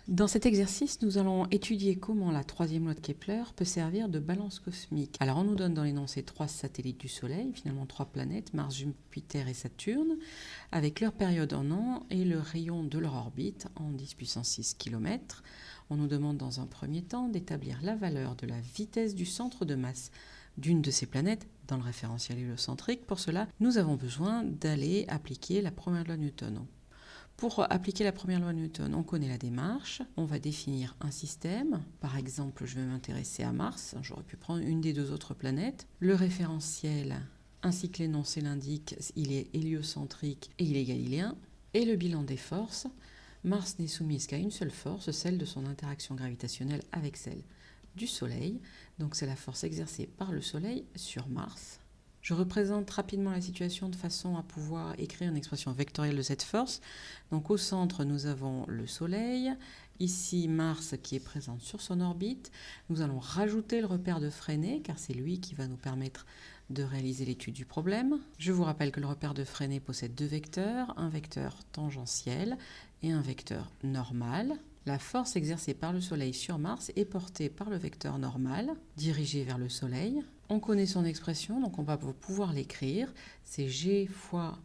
Dans cet exercice, nous allons étudier comment la troisième loi de Kepler peut servir de balance cosmique. Alors, on nous donne dans l'énoncé 3 satellites du Soleil, finalement 3 planètes, Mars, Jupiter et Saturne, avec leur période en an et le rayon de leur orbite en 10 puissance 6 km. On nous demande dans un premier temps d'établir la valeur de la vitesse du centre de masse d'une de ces planètes dans le référentiel héliocentrique. Pour cela, nous avons besoin d'aller appliquer la première loi de Newton. Pour appliquer la première loi de Newton, on connaît la démarche, on va définir un système. Par exemple, je vais m'intéresser à Mars, j'aurais pu prendre une des deux autres planètes. Le référentiel, ainsi que l'énoncé l'indique, il est héliocentrique et il est galiléen. Et le bilan des forces, Mars n'est soumise qu'à une seule force, celle de son interaction gravitationnelle avec celle du Soleil. Donc c'est la force exercée par le Soleil sur Mars. Je représente rapidement la situation de façon à pouvoir écrire une expression vectorielle de cette force. Donc au centre, nous avons le Soleil, ici Mars qui est présente sur son orbite. Nous allons rajouter le repère de Fresnel, car c'est lui qui va nous permettre de réaliser l'étude du problème. Je vous rappelle que le repère de Fresnel possède deux vecteurs, un vecteur tangentiel et un vecteur normal. La force exercée par le Soleil sur Mars est portée par le vecteur normal, dirigé vers le Soleil. On connaît son expression, donc on va pouvoir l'écrire. C'est G fois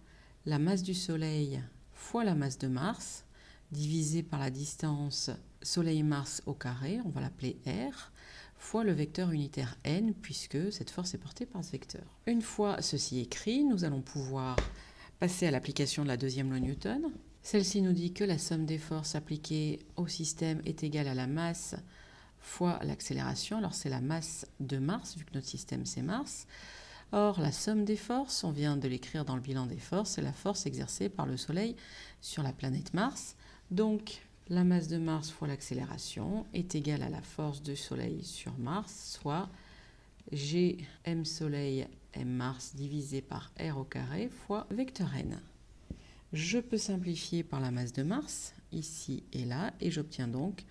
la masse du Soleil fois la masse de Mars, divisé par la distance Soleil-Mars au carré, on va l'appeler R, fois le vecteur unitaire n, puisque cette force est portée par ce vecteur. Une fois ceci écrit, nous allons pouvoir passer à l'application de la deuxième loi de Newton. Celle-ci nous dit que la somme des forces appliquées au système est égale à la masse fois l'accélération. Alors c'est la masse de Mars, vu que notre système c'est Mars. Or, la somme des forces, on vient de l'écrire dans le bilan des forces, c'est la force exercée par le Soleil sur la planète Mars. Donc, la masse de Mars fois l'accélération est égale à la force du Soleil sur Mars, soit G m Soleil m Mars divisé par R au carré fois vecteur n. Je peux simplifier par la masse de Mars, ici et là, et j'obtiens donc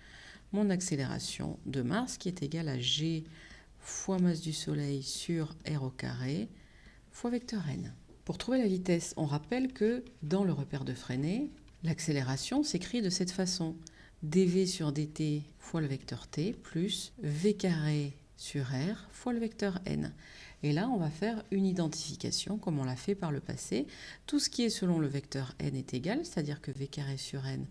mon accélération de Mars qui est égale à G fois masse du Soleil sur R au carré fois vecteur n. Pour trouver la vitesse, on rappelle que dans le repère de Fresnel, l'accélération s'écrit de cette façon. dv sur dt fois le vecteur t plus v carré sur r fois le vecteur n. Et là, on va faire une identification comme on l'a fait par le passé. Tout ce qui est selon le vecteur n est égal, c'est-à-dire que v carré sur n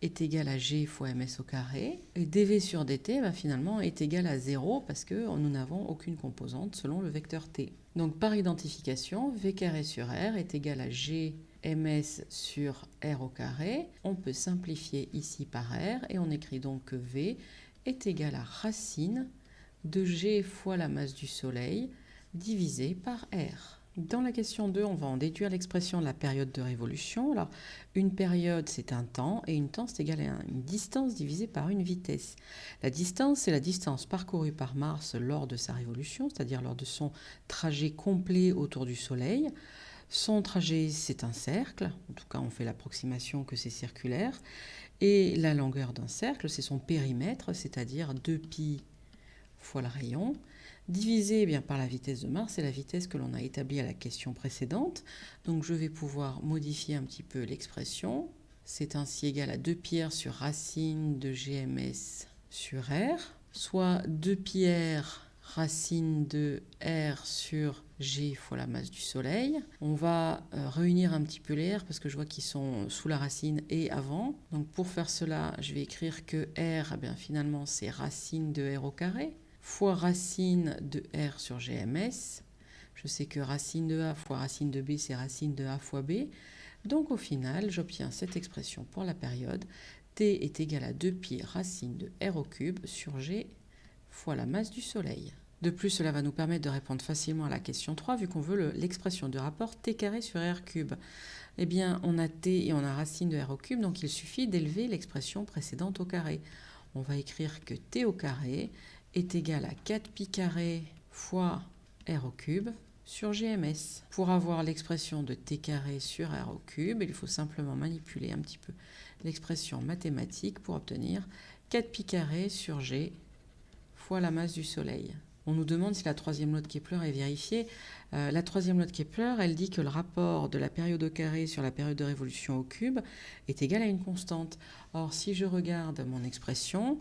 est égal à g fois ms au carré. Et dv sur dt, finalement, est égal à 0 parce que nous n'avons aucune composante selon le vecteur t. Donc par identification, v carré sur r est égal à g ms sur r au carré. On peut simplifier ici par r et on écrit donc que v est égal à racine de g fois la masse du Soleil divisé par r. Dans la question 2, on va en déduire l'expression de la période de révolution. Alors, une période, c'est un temps, et une temps, c'est égal à une distance divisée par une vitesse. La distance, c'est la distance parcourue par Mars lors de sa révolution, c'est-à-dire lors de son trajet complet autour du Soleil. Son trajet, c'est un cercle, en tout cas, on fait l'approximation que c'est circulaire, et la longueur d'un cercle, c'est son périmètre, c'est-à-dire 2π fois le rayon, divisé par la vitesse de Mars, c'est la vitesse que l'on a établie à la question précédente. Donc je vais pouvoir modifier un petit peu l'expression. C'est ainsi égal à 2πr sur racine de gms sur r, soit 2πr racine de r sur g fois la masse du Soleil. On va réunir un petit peu les r parce que je vois qu'ils sont sous la racine et avant. Donc pour faire cela, je vais écrire que r, finalement, c'est racine de r au carré fois racine de r sur gms. Je sais que racine de a fois racine de b, c'est racine de a fois b. Donc au final, j'obtiens cette expression pour la période. T est égal à 2π racine de r au cube sur g fois la masse du Soleil. De plus, cela va nous permettre de répondre facilement à la question 3, vu qu'on veut l'expression de rapport t carré sur r cube. Eh bien, on a t et on a racine de r au cube, donc il suffit d'élever l'expression précédente au carré. On va écrire que t au carré est égal à 4π carré fois r au cube sur gms. Pour avoir l'expression de t carré sur r au cube, il faut simplement manipuler un petit peu l'expression mathématique pour obtenir 4π carré sur g fois la masse du Soleil. On nous demande si la troisième loi de Kepler est vérifiée. La troisième loi de Kepler, elle dit que le rapport de la période au carré sur la période de révolution au cube est égal à une constante. Or, si je regarde mon expression,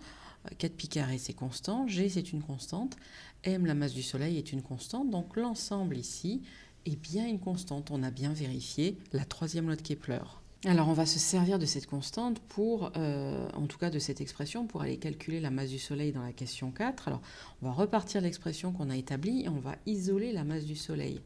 4π² c'est constant, G c'est une constante, M la masse du Soleil est une constante, donc l'ensemble ici est bien une constante. On a bien vérifié la troisième loi de Kepler. Alors on va se servir de cette constante pour, en tout cas de cette expression, pour aller calculer la masse du Soleil dans la question 4. Alors on va repartir de l'expression qu'on a établie et on va isoler la masse du Soleil.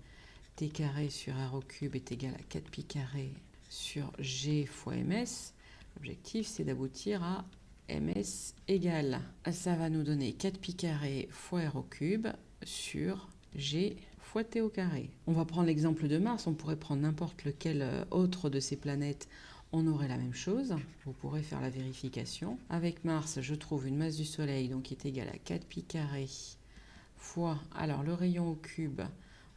T² sur R au cube est égal à 4π² sur G fois ms. L'objectif c'est d'aboutir à ms égale. Ça va nous donner 4π² fois R au cube sur G fois T au carré. On va prendre l'exemple de Mars, on pourrait prendre n'importe lequel autre de ces planètes, on aurait la même chose. Vous pourrez faire la vérification. Avec Mars, je trouve une masse du Soleil donc qui est égale à 4π² fois, alors le rayon au cube,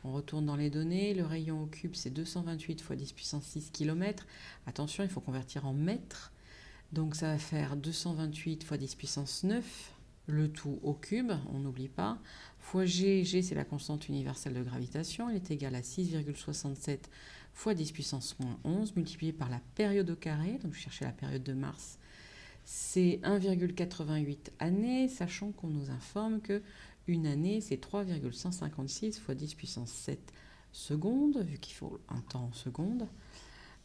on retourne dans les données, le rayon au cube c'est 228 fois 10 puissance 6 km. Attention, il faut convertir en mètres. Donc ça va faire 228 fois 10 puissance 9, le tout au cube, on n'oublie pas, fois G, G c'est la constante universelle de gravitation, elle est égale à 6,67 fois 10 puissance moins 11, multiplié par la période au carré, donc je cherchais la période de Mars, c'est 1,88 années, sachant qu'on nous informe que une année c'est 3,156 fois 10 puissance 7 secondes, vu qu'il faut un temps en secondes.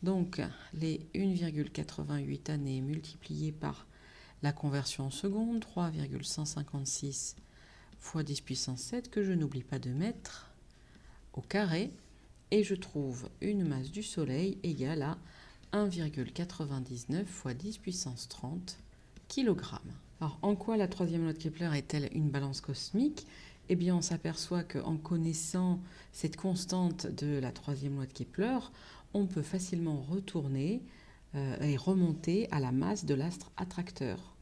Donc les 1,88 années multipliées par la conversion en secondes, 3,156 fois 10 puissance 7, que je n'oublie pas de mettre au carré, et je trouve une masse du Soleil égale à 1,99 fois 10 puissance 30 kg. Alors en quoi la troisième loi de Kepler est-elle une balance cosmique ? Eh bien on s'aperçoit qu'en connaissant cette constante de la troisième loi de Kepler, on peut facilement retourner et remonter à la masse de l'astre attracteur.